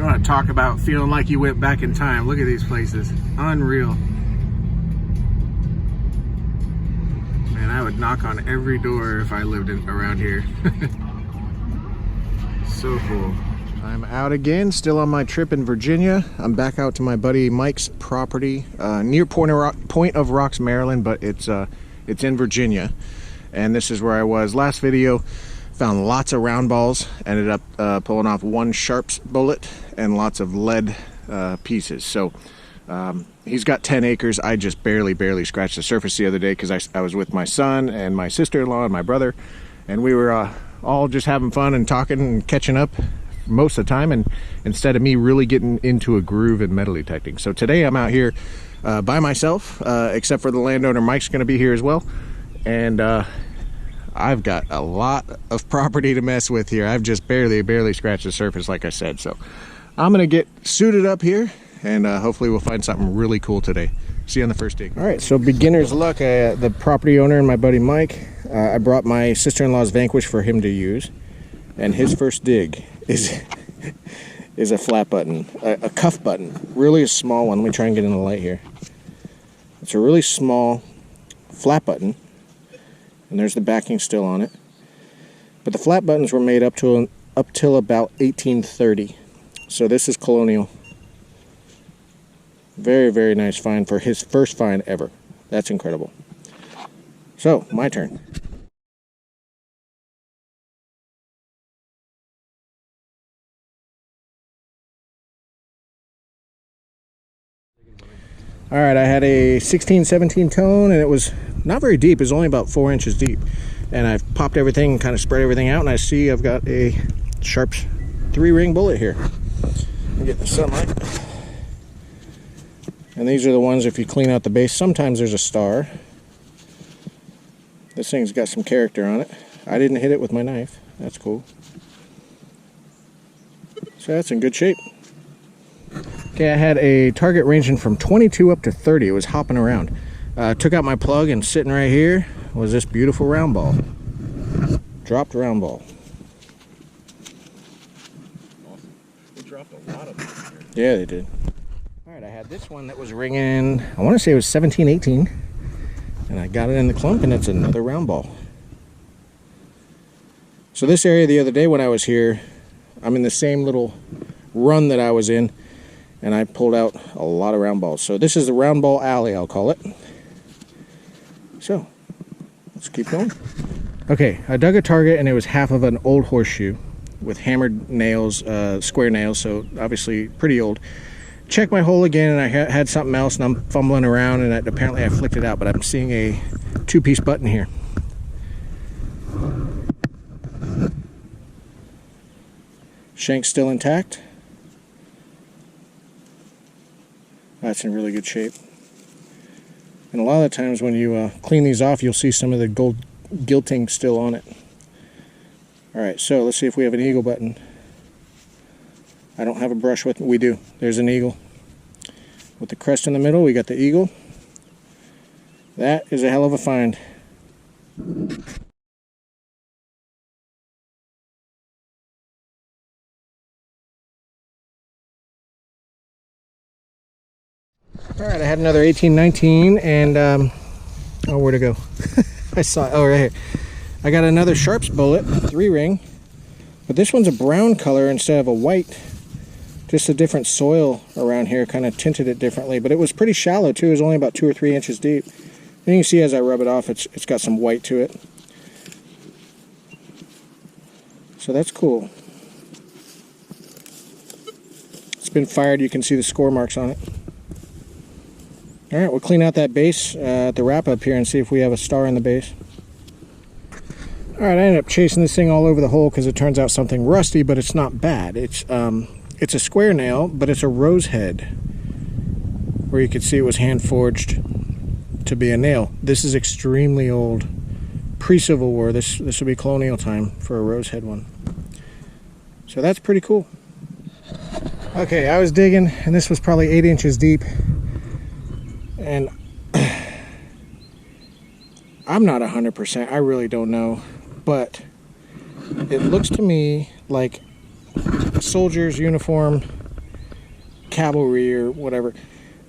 You want to talk about feeling like you went back in time. Look at these places. Unreal. Man, I would knock on every door if I lived around here. So cool. I'm out again, still on my trip in Virginia. I'm back out to my buddy Mike's property near Point of Rocks, Maryland, but it's in Virginia. And this is where I was last video. Found lots of round balls, ended up pulling off one Sharps bullet and lots of lead pieces. So he's got 10 acres. I just barely scratched the surface the other day because I was with my son and my sister-in-law and my brother, and we were all just having fun and talking and catching up most of the time, and instead of me really getting into a groove in metal detecting. So today I'm out here by myself, except for the landowner. Mike's going to be here as well, and I've got a lot of property to mess with here. I've just barely scratched the surface, like I said. So I'm gonna get suited up here, and hopefully we'll find something really cool today. See you on the first dig. All right, so beginner's luck. The property owner and my buddy Mike, I brought my sister-in-law's Vanquish for him to use, and his first dig is a flat button, a cuff button, really a small one. Let me try and get in the light here. It's a really small flat button, and there's the backing still on it. But the flat buttons were made up till about 1830. So this is colonial. Very nice find for his first find ever. That's incredible. So, my turn. All right, I had a 16-17 tone, and it was not very deep. It was only about 4 inches deep. And I've popped everything, kind of spread everything out, and I see I've got a Sharps 3-ring bullet here. Get the sunlight. And these are the ones, if you clean out the base, sometimes there's a star. This thing's got some character on it. I didn't hit it with my knife. That's cool. So that's in good shape. Okay, I had a target ranging from 22 up to 30. It was hopping around. Took out my plug, and sitting right here was this beautiful round ball. Dropped round ball. Awesome. They dropped a lot of them here. Yeah, they did. All right, I had this one that was ringing, I want to say it was 17, 18. And I got it in the clump, and it's another round ball. So this area the other day when I was here, I'm in the same little run that I was in, and I pulled out a lot of round balls. So this is the round ball alley, I'll call it. So let's keep going. Okay, I dug a target, and it was half of an old horseshoe with hammered nails, square nails, so obviously pretty old. Checked my hole again, and I had something else, and I'm fumbling around, and apparently I flicked it out, but I'm seeing a 2-piece button here. Shank's still intact. That's in really good shape. And a lot of the times when you clean these off, you'll see some of the gold gilting still on it. Alright, so let's see if we have an eagle button. I don't have a brush with me. We do. There's an eagle. With the crest in the middle, we got the eagle. That is a hell of a find. Alright, I had another 18-19, and oh, where'd it go? I saw it. Oh, right here. I got another Sharps bullet, 3-ring, but this one's a brown color instead of a white. Just a different soil around here kind of tinted it differently, but it was pretty shallow too. It was only about 2 or 3 inches deep. And you can see as I rub it off, it's got some white to it. So that's cool. It's been fired. You can see the score marks on it. All right, we'll clean out that base at the wrap up here and see if we have a star in the base. All right, I ended up chasing this thing all over the hole because it turns out something rusty, but it's not bad. It's a square nail, but it's a rose head, where you could see it was hand forged to be a nail. This is extremely old, pre-Civil War. This would be colonial time for a rose head one. So that's pretty cool. Okay, I was digging, and this was probably 8 inches deep, and I'm not 100%. I really don't know, but it looks to me like a soldier's uniform cavalry or whatever.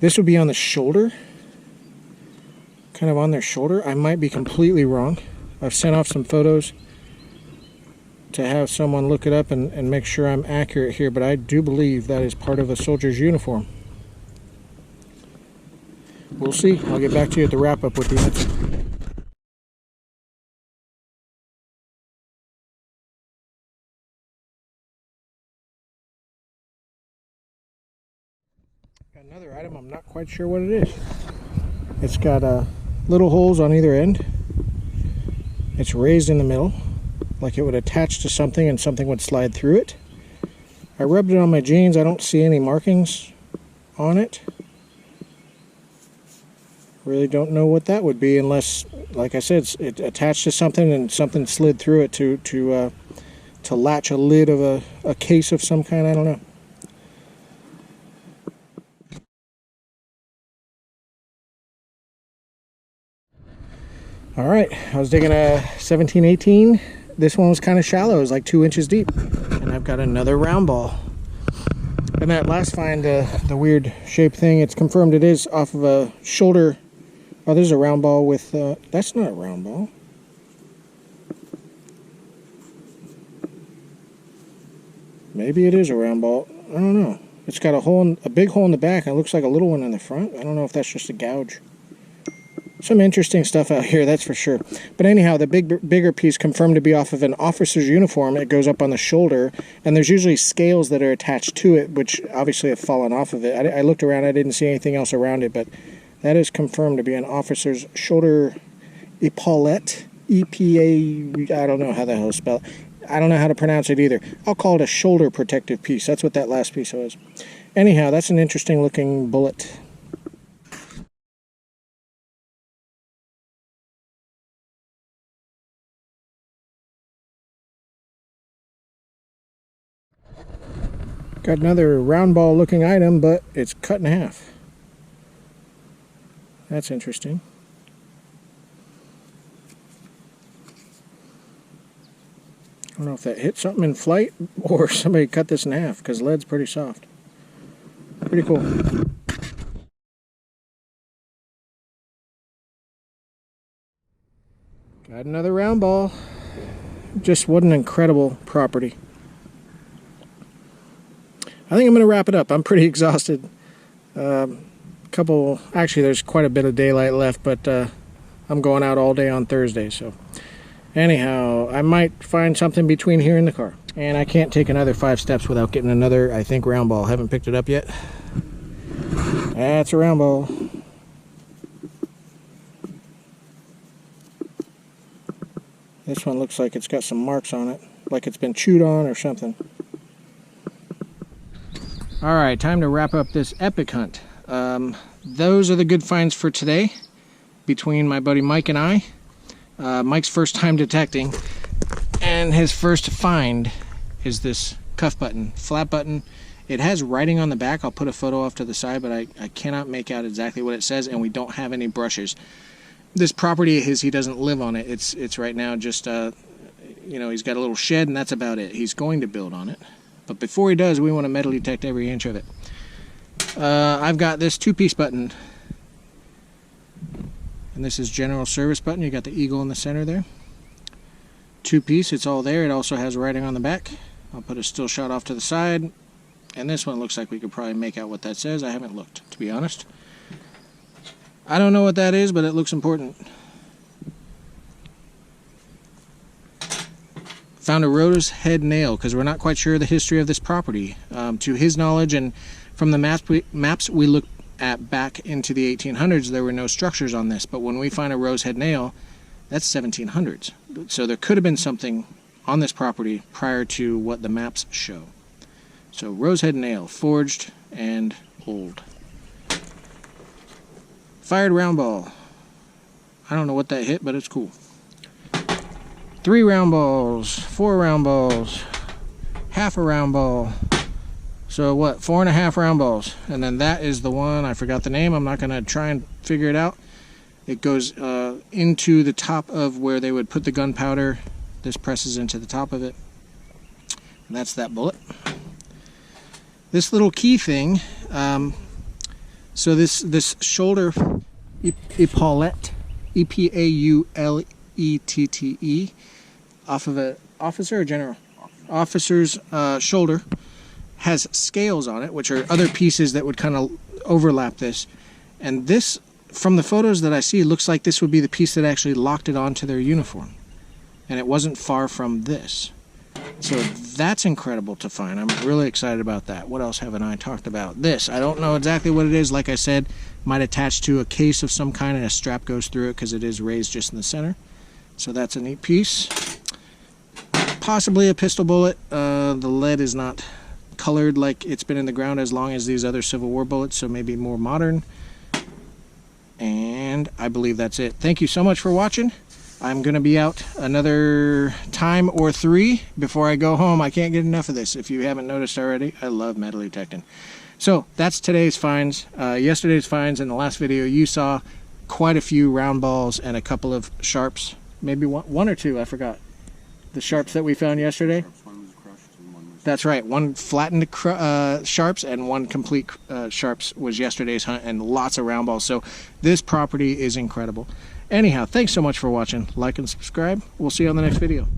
This would be on the shoulder, kind of on their shoulder. I might be completely wrong. I've sent off some photos to have someone look it up and make sure I'm accurate here, but I do believe that is part of a soldier's uniform. We'll see. I'll get back to you at the wrap-up with the answer. Got another item, I'm not quite sure what it is. It's got little holes on either end. It's raised in the middle, like it would attach to something and something would slide through it. I rubbed it on my jeans. I don't see any markings on it. Really don't know what that would be unless, like I said, it attached to something and something slid through it to latch a lid of a case of some kind. I don't know. All right, I was digging a 1718. This one was kind of shallow. It was like 2 inches deep. And I've got another round ball. And that last find, the weird shape thing, it's confirmed it is off of a shoulder. Oh, there's a round ball with, that's not a round ball. Maybe it is a round ball. I don't know. It's got a big hole in the back, and it looks like a little one in the front. I don't know if that's just a gouge. Some interesting stuff out here, that's for sure. But anyhow, the bigger piece confirmed to be off of an officer's uniform. It goes up on the shoulder, and there's usually scales that are attached to it, which obviously have fallen off of it. I looked around, I didn't see anything else around it, but that is confirmed to be an officer's shoulder epaulette. E-P-A, I don't know how the hell it's spelled. I don't know how to pronounce it either. I'll call it a shoulder protective piece. That's what that last piece was. Anyhow, that's an interesting looking bullet. Got another round ball looking item, but it's cut in half. That's interesting. I don't know if that hit something in flight or somebody cut this in half, because lead's pretty soft. Pretty cool. Got another round ball. Just what an incredible property. I think I'm going to wrap it up. I'm pretty exhausted. Actually there's quite a bit of daylight left, but I'm going out all day on Thursday, so anyhow, I might find something between here and the car. And I can't take another 5 steps without getting another, I think, round ball. Haven't picked it up yet. That's a round ball. This one looks like it's got some marks on it, like it's been chewed on or something. Alright, time to wrap up this epic hunt. Those are the good finds for today between my buddy Mike and I. Mike's first time detecting, and his first find is this cuff button, flat button. It has writing on the back. I'll put a photo off to the side, but I cannot make out exactly what it says, and we don't have any brushes. This property of his, he doesn't live on it. It's right now just, you know, he's got a little shed, and that's about it. He's going to build on it. But before he does, we want to metal detect every inch of it. I've got this 2-piece button. And this is general service button. You got the eagle in the center there. 2-piece, it's all there. It also has writing on the back. I'll put a still shot off to the side. And this one looks like we could probably make out what that says. I haven't looked, to be honest. I don't know what that is, but it looks important. Found a rose head nail, because we're not quite sure the history of this property. To his knowledge, and from the maps we looked at back into the 1800s, there were no structures on this, but when we find a rose head nail, that's 1700s. So there could have been something on this property prior to what the maps show. So rose head nail, forged and old. Fired round ball. I don't know what that hit, but it's cool. 3 round balls, 4 round balls, half a round ball. So what, 4.5 round balls. And then that is the one, I forgot the name, I'm not going to try and figure it out. It goes into the top of where they would put the gunpowder. This presses into the top of it. And that's that bullet. this little key thing, so this shoulder epaulette, E-P-A-U-L-E-T-T-E, off of a officer or general? Officer's shoulder, has scales on it, which are other pieces that would kind of overlap this. And this, from the photos that I see, looks like this would be the piece that actually locked it onto their uniform. And it wasn't far from this. So that's incredible to find. I'm really excited about that. What else haven't I talked about? This, I don't know exactly what it is. Like I said, might attach to a case of some kind and a strap goes through it because it is raised just in the center. So that's a neat piece. Possibly a pistol bullet. The lead is not colored like it's been in the ground as long as these other Civil War bullets, so maybe more modern. And I believe that's it. Thank you so much for watching. I'm going to be out another time or 3 before I go home. I can't get enough of this. If you haven't noticed already, I love metal detecting. So that's today's finds. Yesterday's finds. In the last video you saw quite a few round balls and a couple of sharps. Maybe one or two, I forgot. The sharps that we found yesterday. That's right. One flattened sharps and one complete sharps was yesterday's hunt, and lots of round balls. So this property is incredible. Anyhow, thanks so much for watching. Like and subscribe. We'll see you on the next video.